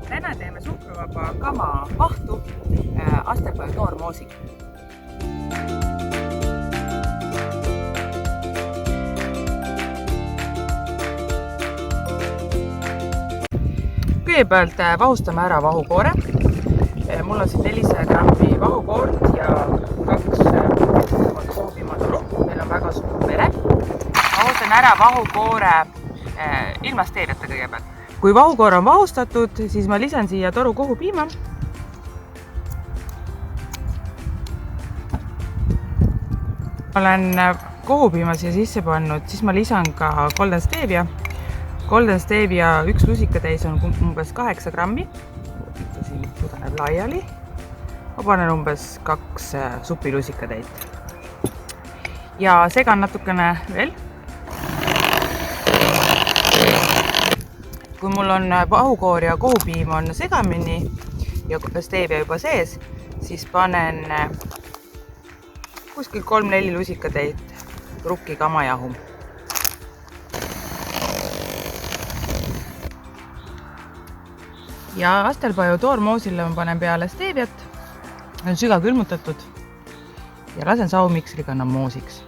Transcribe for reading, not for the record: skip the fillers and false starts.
Täna teeme suhkruvaba kama vahtu Astelpaju toormoosiga. Kõigepealt vahustame ära vahukoore. Mul on siin 400 grammi vahukoort ja 2 kohupiimatoru. Meil on väga suur pere. Vahustan ära vahukoore ilma steeviata kõigepealt. Kui vahukoor on vahustatud, siis ma lisan siia toru kohupiima. Olen kohupiima siia sisse pannud, siis ma lisan ka golden stevia. Golden stevia 1 lusikatäis on umbes 8 grammi. Siin pudaneb laiali. Ma panen umbes 2 supilusikatäit. Ja segan natukene veel. Kui mul on vahukoor ja kohupiim on segamini ja stevia juba sees, siis panen kuskil 3-4 lusikatäit rukki kamajahu. Ja Astelpaju toormoosile ma panen peale steviat, on sügavkülmutatud ja lasen saumiksriga annan moosiks.